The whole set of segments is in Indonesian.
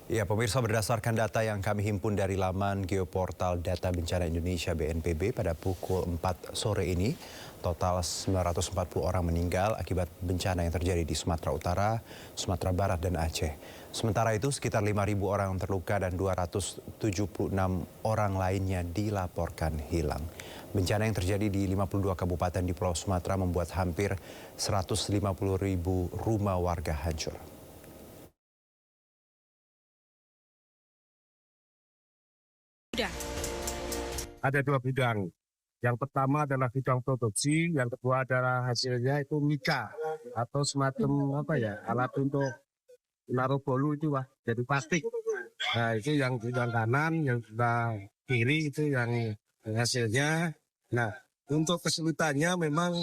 Ya, pemirsa, berdasarkan data yang kami himpun dari laman Geoportal Data Bencana Indonesia BNPB pada pukul 4 sore ini, total 940 orang meninggal akibat bencana yang terjadi di Sumatera Utara, Sumatera Barat, dan Aceh. Sementara itu, sekitar 5.000 orang terluka dan 276 orang lainnya dilaporkan hilang. Bencana yang terjadi di 52 kabupaten di Pulau Sumatera membuat hampir 150.000 rumah warga hancur. Ada dua bidang. Yang pertama adalah bidang produksi, yang kedua adalah hasilnya itu mika atau semacam alat untuk menaruh bolu itu jadi plastik. Nah itu yang bidang kanan, yang sebelah kiri itu yang hasilnya. Nah untuk kesulitannya memang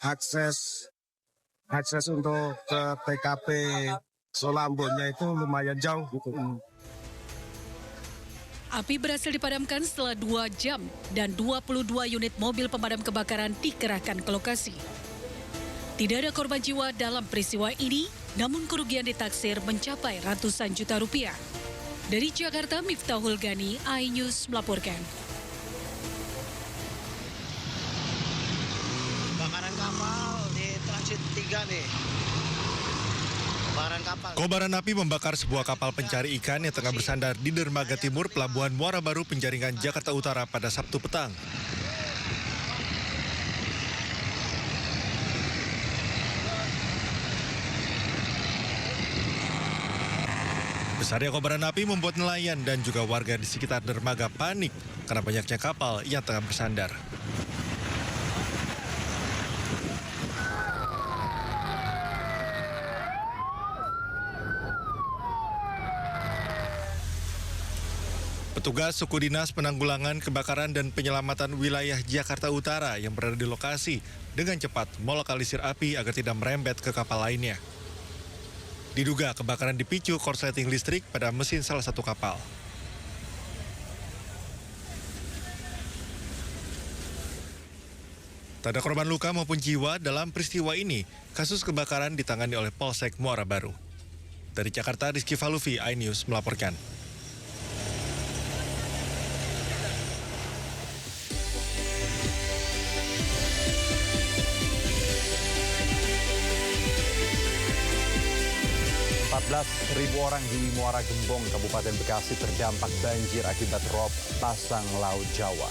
akses untuk ke TKP Solambonnya itu lumayan jauh gitu. Api berhasil dipadamkan setelah 2 jam dan 22 unit mobil pemadam kebakaran dikerahkan ke lokasi. Tidak ada korban jiwa dalam peristiwa ini, namun kerugian ditaksir mencapai ratusan juta rupiah. Dari Jakarta, Miftahul Gani, iNews melaporkan. Kebakaran kapal di transit 3 nih. Kobaran api membakar sebuah kapal pencari ikan yang tengah bersandar di dermaga timur Pelabuhan Muara Baru, Penjaringan, Jakarta Utara pada Sabtu petang. Besarnya kobaran api membuat nelayan dan juga warga di sekitar dermaga panik karena banyaknya kapal yang tengah bersandar. Petugas Suku Dinas Penanggulangan Kebakaran dan Penyelamatan Wilayah Jakarta Utara yang berada di lokasi dengan cepat melokalisir api agar tidak merembet ke kapal lainnya. Diduga kebakaran dipicu korsleting listrik pada mesin salah satu kapal. Tak ada korban luka maupun jiwa dalam peristiwa ini. Kasus kebakaran ditangani oleh Polsek Muara Baru. Dari Jakarta, Rizky Falufi, iNews melaporkan. Ribu orang di Muara Gembong, Kabupaten Bekasi terdampak banjir akibat rob pasang Laut Jawa.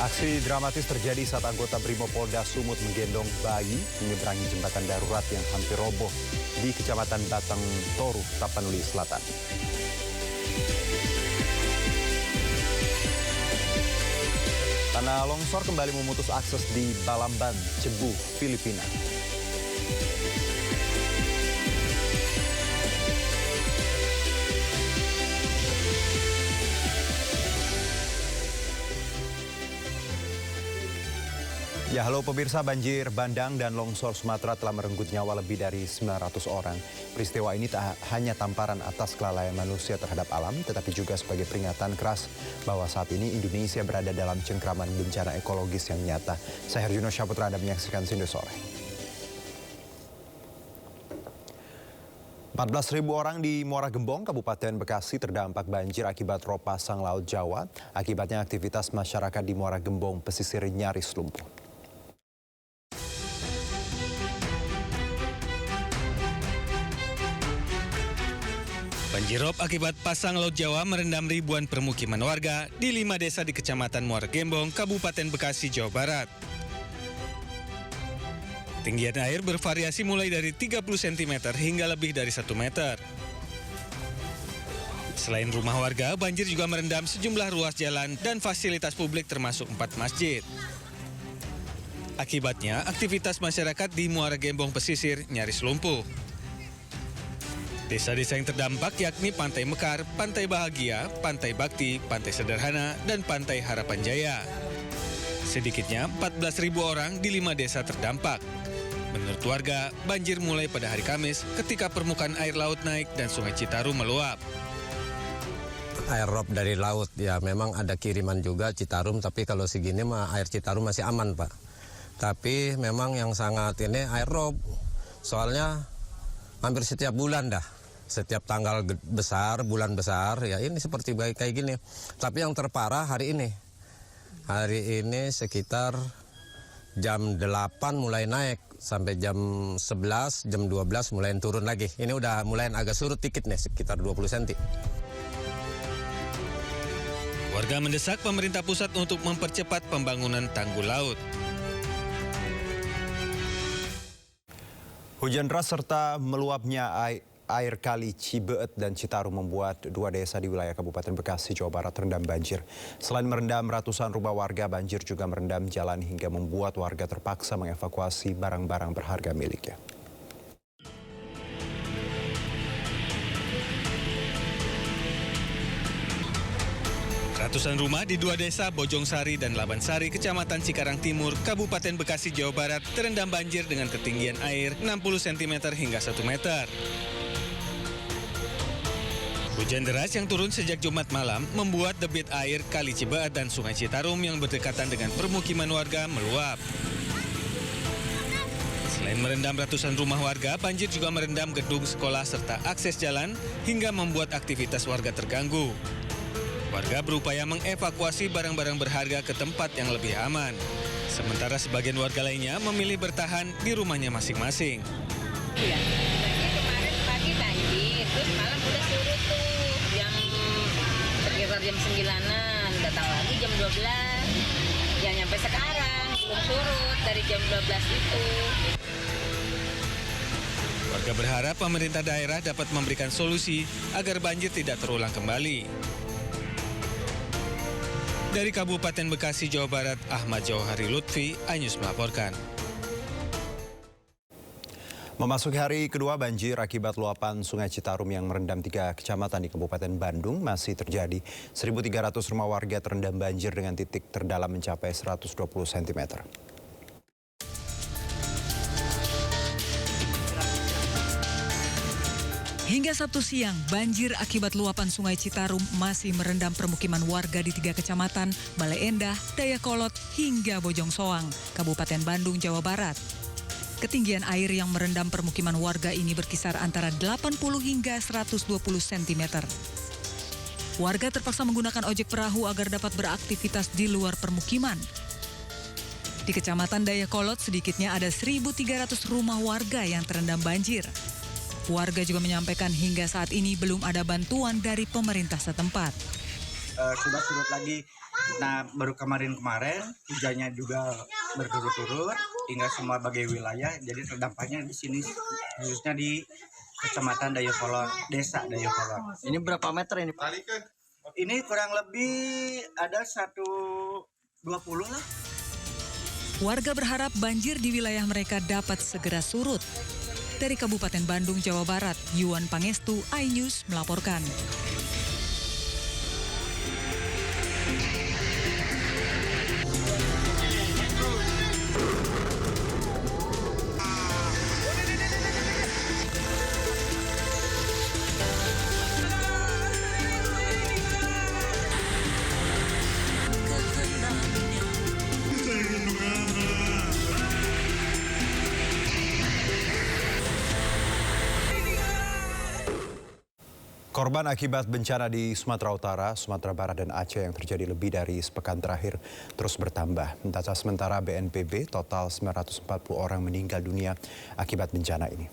Aksi dramatis terjadi saat anggota Brimopolda Sumut menggendong bayi menyeberangi jembatan darurat yang hampir roboh di Kecamatan Batang Toru, Tapanuli Selatan. Tanah longsor kembali memutus akses di Balamban, Cebu, Filipina. Ya, halo pemirsa, banjir bandang dan longsor Sumatera telah merenggut nyawa lebih dari 900 orang. Peristiwa ini tak hanya tamparan atas kelalaian manusia terhadap alam, tetapi juga sebagai peringatan keras bahwa saat ini Indonesia berada dalam cengkraman bencana ekologis yang nyata. Saya Herjuno Syaputra, Anda menyaksikan Sindo Sore. 14.000 orang di Muara Gembong, Kabupaten Bekasi terdampak banjir akibat rob pasang Laut Jawa. Akibatnya aktivitas masyarakat di Muara Gembong pesisir nyaris lumpuh. Banjir rob akibat pasang Laut Jawa merendam ribuan permukiman warga di 5 desa di Kecamatan Muara Gembong, Kabupaten Bekasi, Jawa Barat. Ketinggian air bervariasi mulai dari 30 cm hingga lebih dari 1 meter. Selain rumah warga, banjir juga merendam sejumlah ruas jalan dan fasilitas publik termasuk 4 masjid. Akibatnya, aktivitas masyarakat di Muara Gembong pesisir nyaris lumpuh. Desa-desa yang terdampak yakni Pantai Mekar, Pantai Bahagia, Pantai Bakti, Pantai Sederhana, dan Pantai Harapan Jaya. Sedikitnya 14.000 orang di 5 desa terdampak. Menurut warga, banjir mulai pada hari Kamis ketika permukaan air laut naik dan Sungai Citarum meluap. Air rob dari laut, ya memang ada kiriman juga Citarum, tapi kalau segini mah air Citarum masih aman, Pak. Tapi memang yang sangat ini aerob. Soalnya hampir setiap bulan dah. Setiap tanggal besar, bulan besar, ya ini seperti kayak gini. Tapi yang terparah hari ini. Hari ini sekitar jam 8 mulai naik. Sampai jam 11, jam 12 mulai turun lagi. Ini udah mulai agak surut dikit nih, sekitar 20 cm. Warga mendesak pemerintah pusat untuk mempercepat pembangunan tanggul laut. Hujan deras serta meluapnya air kali Cibeet dan Citarum membuat 2 desa di wilayah Kabupaten Bekasi, Jawa Barat terendam banjir. Selain merendam ratusan rumah warga, banjir juga merendam jalan hingga membuat warga terpaksa mengevakuasi barang-barang berharga miliknya. Ratusan rumah di 2 desa Bojongsari dan Labansari, Kecamatan Cikarang Timur, Kabupaten Bekasi, Jawa Barat terendam banjir dengan ketinggian air 60 cm hingga 1 meter. Hujan deras yang turun sejak Jumat malam membuat debit air Kali Cibeet dan Sungai Citarum yang berdekatan dengan permukiman warga meluap. Selain merendam ratusan rumah warga, banjir juga merendam gedung sekolah serta akses jalan hingga membuat aktivitas warga terganggu. Warga berupaya mengevakuasi barang-barang berharga ke tempat yang lebih aman. Sementara sebagian warga lainnya memilih bertahan di rumahnya masing-masing. Iya, kemarin pagi banjir, terus malam udah surut tuh, sekitar jam 9-an, datang lagi jam 12, ya nyampe sekarang, belum surut dari jam 12 itu. Warga berharap pemerintah daerah dapat memberikan solusi agar banjir tidak terulang kembali. Dari Kabupaten Bekasi, Jawa Barat, Ahmad Jauhari Lutfi, iNews melaporkan. Memasuki hari kedua, banjir akibat luapan Sungai Citarum yang merendam 3 kecamatan di Kabupaten Bandung masih terjadi. 1.300 rumah warga terendam banjir dengan titik terdalam mencapai 120 cm. Hingga Sabtu siang, banjir akibat luapan Sungai Citarum masih merendam permukiman warga di 3 kecamatan, Bale Endah, Dayakolot, hingga Bojongsoang, Kabupaten Bandung, Jawa Barat. Ketinggian air yang merendam permukiman warga ini berkisar antara 80 hingga 120 cm. Warga terpaksa menggunakan ojek perahu agar dapat beraktivitas di luar permukiman. Di Kecamatan Dayakolot sedikitnya ada 1.300 rumah warga yang terendam banjir. Warga juga menyampaikan hingga saat ini belum ada bantuan dari pemerintah setempat. Sudah surut lagi, nah baru kemarin hujannya juga berturut-turut hingga semua bagai wilayah, jadi terdampaknya di sini khususnya di Kecamatan Dayakolot, Desa Dayakolot. Ini berapa meter ini, Pak? Ini kurang lebih ada 120 lah. Warga berharap banjir di wilayah mereka dapat segera surut. Dari Kabupaten Bandung, Jawa Barat, Yuan Pangestu, iNews melaporkan. Korban akibat bencana di Sumatera Utara, Sumatera Barat, dan Aceh yang terjadi lebih dari sepekan terakhir terus bertambah. Data sementara BNPB, total 940 orang meninggal dunia akibat bencana ini.